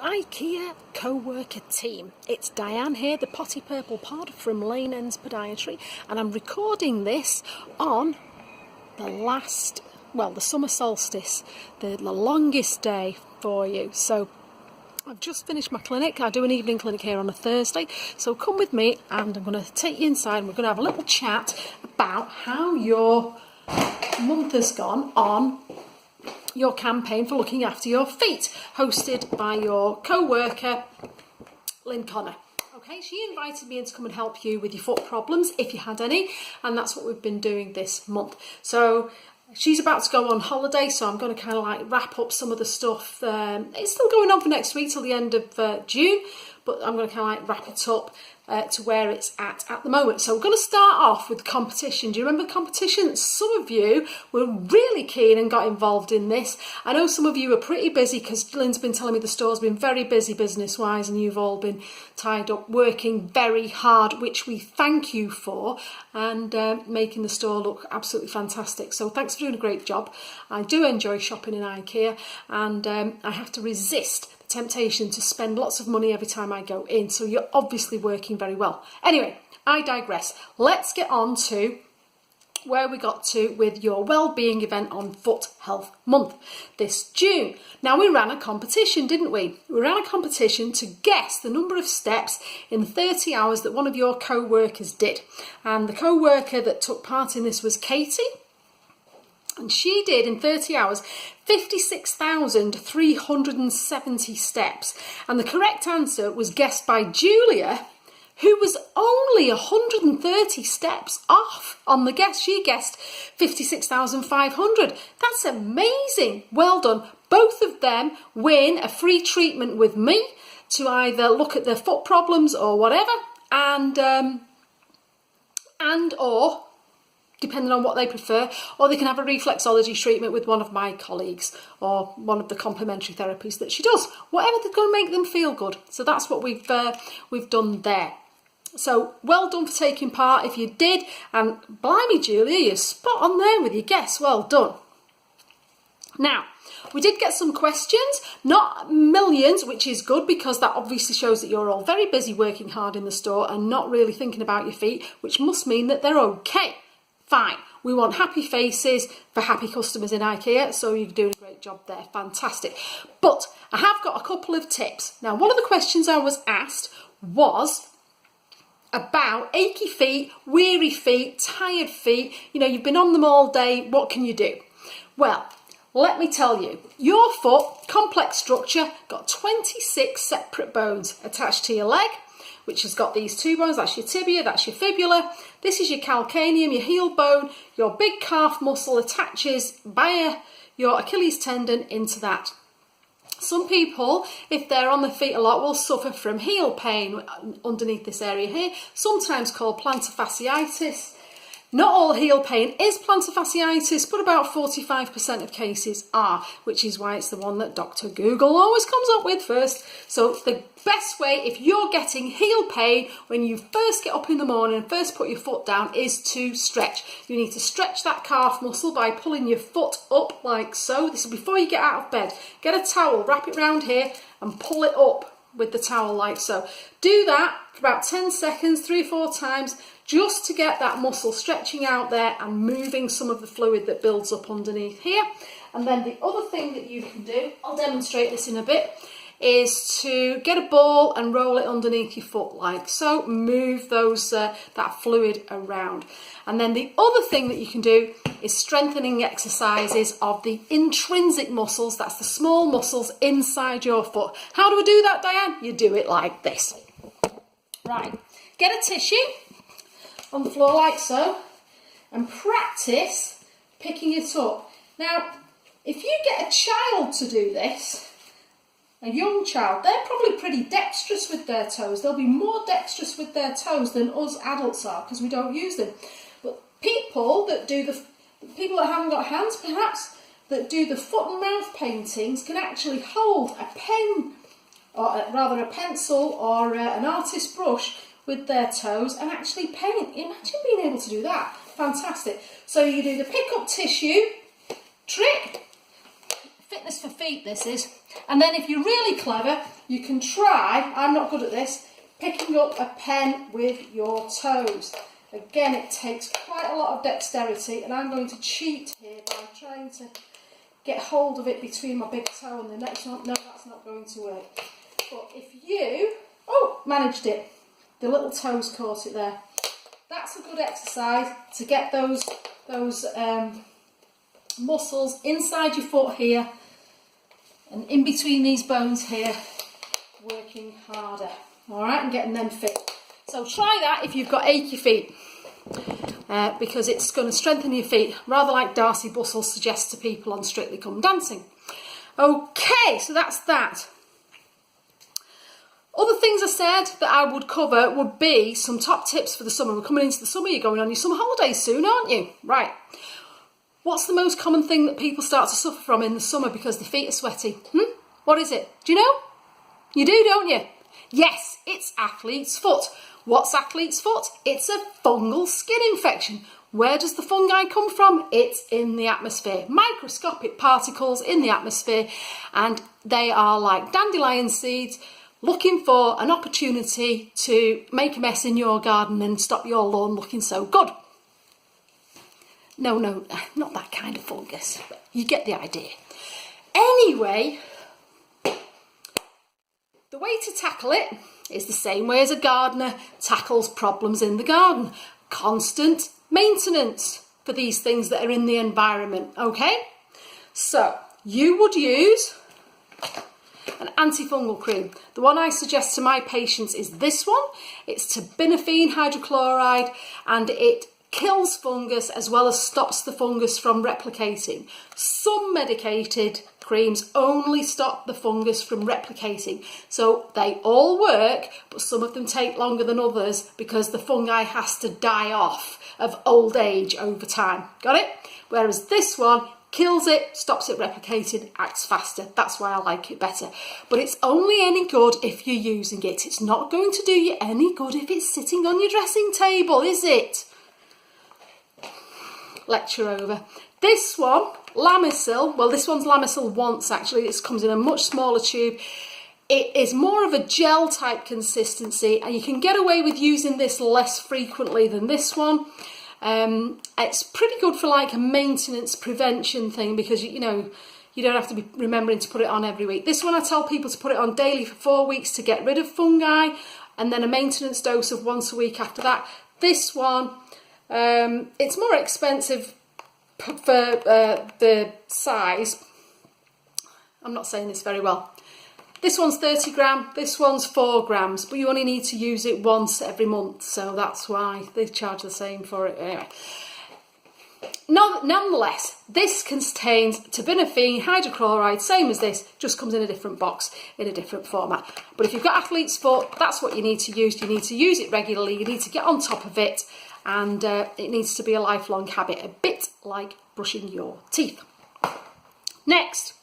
Hello IKEA co-worker team, it's Diane here, the potty purple pod from Lane Ends Podiatry, and I'm recording this on the summer solstice, the longest day for you. So I've just finished my clinic. I do an evening clinic here on a Thursday, so come with me and I'm going to take you inside and we're going to have a little chat about how your month has gone on your campaign for looking after your feet, hosted by your co-worker Lynn Connor. Okay, she invited me in to come and help you with your foot problems if you had any, and that's what we've been doing this month. So she's about to go on holiday, so I'm going to kind of like wrap up some of the stuff. It's still going on for next week till the end of June, but I'm going to kind of like wrap it up to where it's at the moment. So we're going to start off with the competition. Do you remember the competition? Some of you were really keen and got involved in this. I know some of you are pretty busy because Lynn's been telling me the store's been very busy business-wise and you've all been tied up working very hard, which we thank you for, and making the store look absolutely fantastic. So thanks for doing a great job. I do enjoy shopping in IKEA, and I have to resist temptation to spend lots of money every time I go in, so you're obviously working very well. Anyway, I digress. Let's get on to where we got to with your Wellbeing event on Foot Health Month this June. Now, we ran a competition, didn't we? We ran a competition to guess the number of steps in 30 hours that one of your co-workers did, and the co-worker that took part in this was Katie. And she did, in 30 hours, 56,370 steps. And the correct answer was guessed by Julia, who was only 130 steps off on the guess. She guessed 56,500. That's amazing. Well done. Both of them win a free treatment with me to either look at their foot problems or whatever, and or depending on what they prefer, or they can have a reflexology treatment with one of my colleagues or one of the complementary therapies that she does. Whatever they're going to make them feel good. So that's what we've done there. So well done for taking part if you did, and blimey Julia, you're spot on there with your guess. Well done. Now, we did get some questions, not millions, which is good because that obviously shows that you're all very busy working hard in the store and not really thinking about your feet, which must mean that they're okay. Fine, we want happy faces for happy customers in IKEA, so you're doing a great job there, fantastic. But I have got a couple of tips. Now, one of the questions I was asked was about achy feet, weary feet, tired feet. You know, you've been on them all day, what can you do? Well, let me tell you, your foot, complex structure, got 26 separate bones attached to your leg, which has got these two bones. That's your tibia, that's your fibula. This is your calcaneum, your heel bone. Your big calf muscle attaches via your Achilles tendon into that. Some people, if they're on their feet a lot, will suffer from heel pain underneath this area here, sometimes called plantar fasciitis. Not all heel pain is plantar fasciitis, but about 45% of cases are, which is why it's the one that Dr. Google always comes up with first. So the best way, if you're getting heel pain when you first get up in the morning and first put your foot down, is to stretch. You need to stretch that calf muscle by pulling your foot up like so. This is before you get out of bed. Get a towel, wrap it round here and pull it up with the towel like so. Do that for about 10 seconds, 3 or 4 times, just to get that muscle stretching out there and moving some of the fluid that builds up underneath here. And then the other thing that you can do, I'll demonstrate this in a bit, is to get a ball and roll it underneath your foot like so. Move those that fluid around. And then the other thing that you can do is strengthening exercises of the intrinsic muscles. That's the small muscles inside your foot. How do we do that, Diane? You do it like this. Right, get a tissue on the floor like so and practice picking it up. Now, if you get a child to do this, a young child, they're probably pretty dexterous with their toes. They'll be more dexterous with their toes than us adults are because we don't use them. But people that haven't got hands, perhaps, that do the foot and mouth paintings can actually hold a pen, or rather a pencil or an artist's brush with their toes and actually paint. Imagine being able to do that. Fantastic. So you do the pick up tissue trick. Fitness for feet this is. And then if you're really clever, you can try, I'm not good at this, picking up a pen with your toes. Again, it takes quite a lot of dexterity, and I'm going to cheat here by trying to get hold of it between my big toe and the next one. No, that's not going to work. But if you, managed it. The little toes caught it there. That's a good exercise to get those muscles inside your foot here and in between these bones here working harder. All right, and getting them fit. So try that if you've got achy feet, because it's going to strengthen your feet, rather like Darcy Bussell suggests to people on Strictly Come Dancing. Okay, so that's that. Other things I said that I would cover would be some top tips for the summer. We're coming into the summer, you're going on your summer holidays soon, aren't you? Right. What's the most common thing that people start to suffer from in the summer because their feet are sweaty? What is it? Do you know? You do, don't you? Yes, it's athlete's foot. What's athlete's foot? It's a fungal skin infection. Where does the fungi come from? It's in the atmosphere. Microscopic particles in the atmosphere, and they are like dandelion seeds looking for an opportunity to make a mess in your garden and stop your lawn looking so good. No, not that kind of fungus, but you get the idea. Anyway, the way to tackle it is the same way as a gardener tackles problems in the garden. Constant maintenance for these things that are in the environment, okay? So, you would use an antifungal cream. The one I suggest to my patients is this one. It's terbinafine hydrochloride, and it kills fungus as well as stops the fungus from replicating. Some medicated creams only stop the fungus from replicating. So they all work, but some of them take longer than others because the fungi has to die off of old age over time. Got it? Whereas this one kills it, stops it replicating, acts faster. That's why I like it better. But it's only any good if you're using it. It's not going to do you any good if it's sitting on your dressing table, is it? Lecture over. This one, Lamisil, well, this one's Lamisil once actually. This comes in a much smaller tube. It is more of a gel type consistency, and you can get away with using this less frequently than this one. It's pretty good for like a maintenance prevention thing, because you know you don't have to be remembering to put it on every week. This one I tell people to put it on daily for 4 weeks to get rid of fungi, and then a maintenance dose of once a week after that. This one, it's more expensive for the size. I'm not saying this very well. This one's 30 gram, this one's 4 grams, but you only need to use it once every month, so that's why they charge the same for it. Anyway, nonetheless, this contains terbinafine hydrochloride, same as this, just comes in a different box, in a different format. But if you've got athlete's foot, that's what you need to use. You need to use it regularly, you need to get on top of it, and it needs to be a lifelong habit, a bit like brushing your teeth. Next,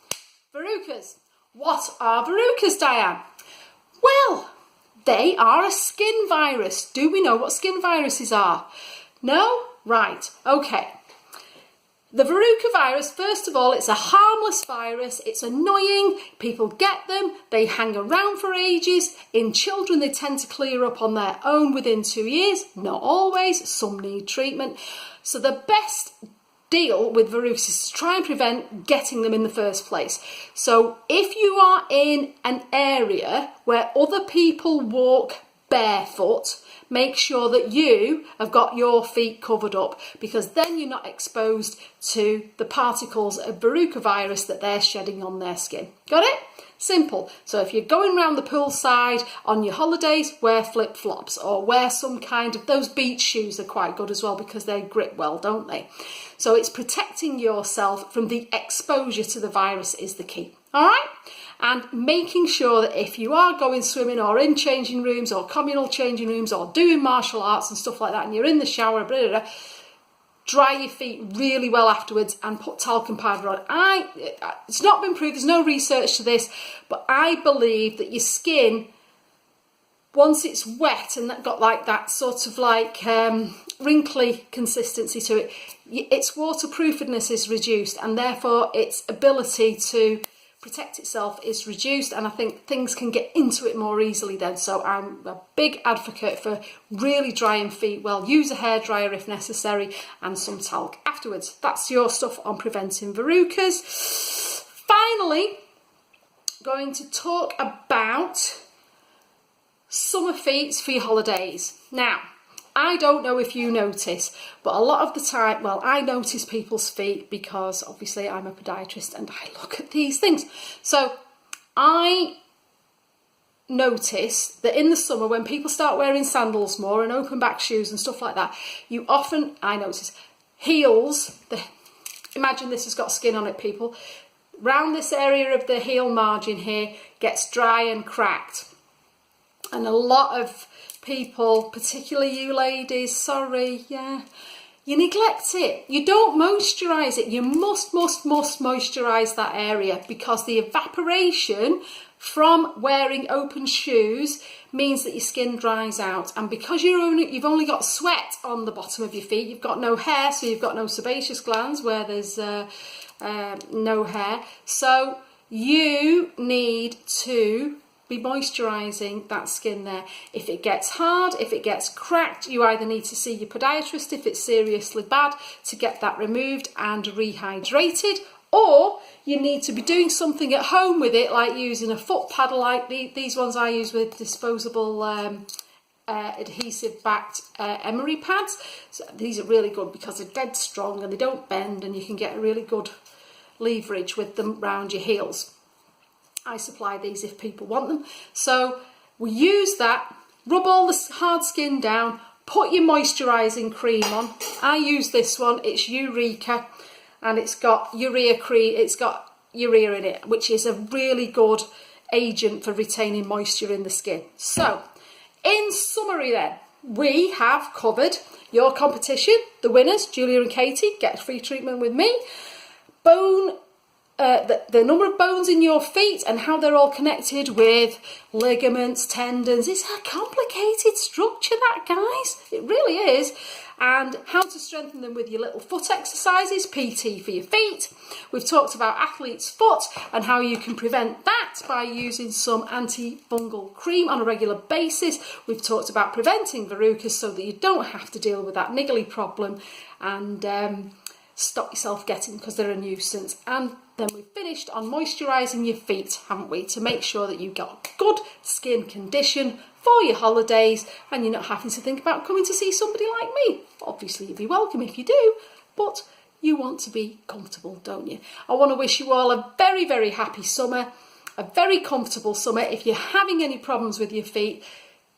verrucas. What are verrucas, Diane? Well, they are a skin virus. Do we know what skin viruses are? No? Right, okay. The verruca virus, first of all, it's a harmless virus. It's annoying. People get them. They hang around for ages. In children, they tend to clear up on their own within 2 years. Not always. Some need treatment. So the best deal with verrucas is to try and prevent getting them in the first place. So if you are in an area where other people walk barefoot, make sure that you have got your feet covered up, because then you're not exposed to the particles of verruca virus that they're shedding on their skin. Got it? Simple. So if you're going around the poolside on your holidays, wear flip-flops or wear some kind of, those beach shoes are quite good as well because they grip well, don't they? So it's protecting yourself from the exposure to the virus is the key. All right? And making sure that if you are going swimming or in changing rooms or communal changing rooms or doing martial arts and stuff like that, and you're in the shower, blah, blah, blah, dry your feet really well afterwards and put talcum powder on. It's not been proved, there's no research to this, but I believe that your skin, once it's wet and that got like that sort of like wrinkly consistency to it, its waterproofedness is reduced, and therefore its ability to protect itself is reduced, and I think things can get into it more easily then. So I'm a big advocate for really drying feet well. Use a hairdryer if necessary, and some talc afterwards. That's your stuff on preventing verrucas. Finally, going to talk about summer feet for your holidays. Now, I don't know if you notice, but a lot of the time, well, I notice people's feet because obviously I'm a podiatrist and I look at these things. So I notice that in the summer, when people start wearing sandals more and open back shoes and stuff like that, I notice heels, imagine this has got skin on it, people, round this area of the heel margin here gets dry and cracked. And a lot of people, particularly you ladies, you neglect it. You don't moisturise it. You must moisturise that area, because the evaporation from wearing open shoes means that your skin dries out. And because you've only got sweat on the bottom of your feet, you've got no hair, so you've got no sebaceous glands where there's no hair. So you need to be moisturising that skin there. If it gets hard, if it gets cracked, you either need to see your podiatrist if it's seriously bad to get that removed and rehydrated, or you need to be doing something at home with it, like using a foot paddle like these ones I use with disposable adhesive backed emery pads. So these are really good because they're dead strong and they don't bend, and you can get a really good leverage with them round your heels. I supply these if people want them. So we use that, rub all the hard skin down, put your moisturising cream on. I use this one, it's Eureka, and it's got urea in it, which is a really good agent for retaining moisture in the skin. So, in summary then, we have covered your competition, the winners, Julia and Katie, get a free treatment with me. The number of bones in your feet and how they're all connected with ligaments, tendons. It's a complicated structure, that, guys. It really is. And how to strengthen them with your little foot exercises, PT for your feet. We've talked about athlete's foot and how you can prevent that by using some anti-fungal cream on a regular basis. We've talked about preventing verrucas so that you don't have to deal with that niggly problem and stop yourself getting, because they're a nuisance. And then we've finished on moisturising your feet, haven't we, to make sure that you've got good skin condition for your holidays and you're not having to think about coming to see somebody like me. Obviously, you'd be welcome if you do, but you want to be comfortable, don't you? I want to wish you all a very, very happy summer, a very comfortable summer. If you're having any problems with your feet,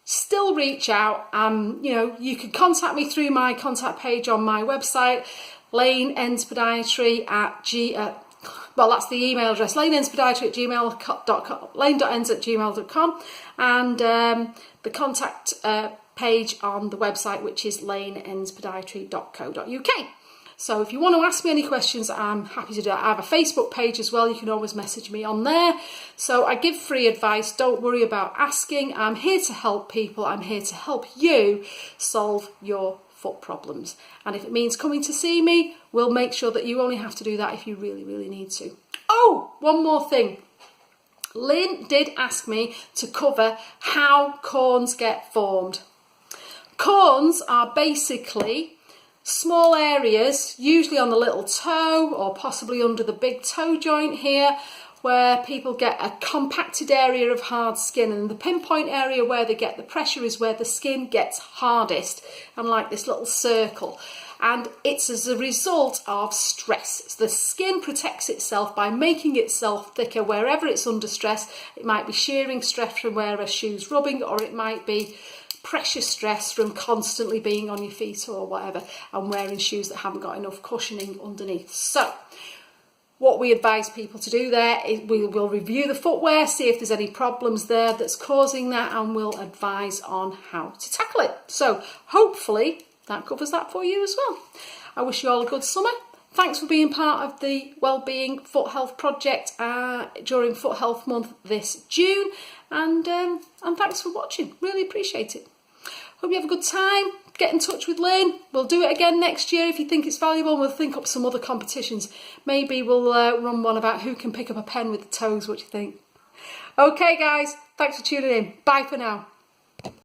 still reach out. You can contact me through my contact page on my website, Lane Ends Podiatry that's the email address, laneendspodiatry@gmail.com, lane.ends@gmail.com, and the contact page on the website, which is laneendspodiatry.co.uk. So if you want to ask me any questions, I'm happy to do that. I have a Facebook page as well. You can always message me on there. So I give free advice. Don't worry about asking. I'm here to help people. I'm here to help you solve your foot problems. And if it means coming to see me, we'll make sure that you only have to do that if you really, really need to. Oh, one more thing. Lynn did ask me to cover how corns get formed. Corns are basically small areas, usually on the little toe or possibly under the big toe joint here, where people get a compacted area of hard skin, and the pinpoint area where they get the pressure is where the skin gets hardest, and like this little circle. And it's as a result of stress. The skin protects itself by making itself thicker wherever it's under stress. It might be shearing stress from where a shoe's rubbing, or it might be pressure stress from constantly being on your feet or whatever, and wearing shoes that haven't got enough cushioning underneath. So what we advise people to do there is we will review the footwear, see if there's any problems there that's causing that, and we'll advise on how to tackle it. So hopefully that covers that for you as well. I wish you all a good summer. Thanks for being part of the Wellbeing Foot Health Project during Foot Health Month this June, and thanks for watching. Really appreciate it. Hope you have a good time. get in touch with Lynn. We'll do it again next year if you think it's valuable. We'll think up some other competitions. Maybe we'll run one about who can pick up a pen with the toes. What do you think? Okay, guys, thanks for tuning in. Bye for now.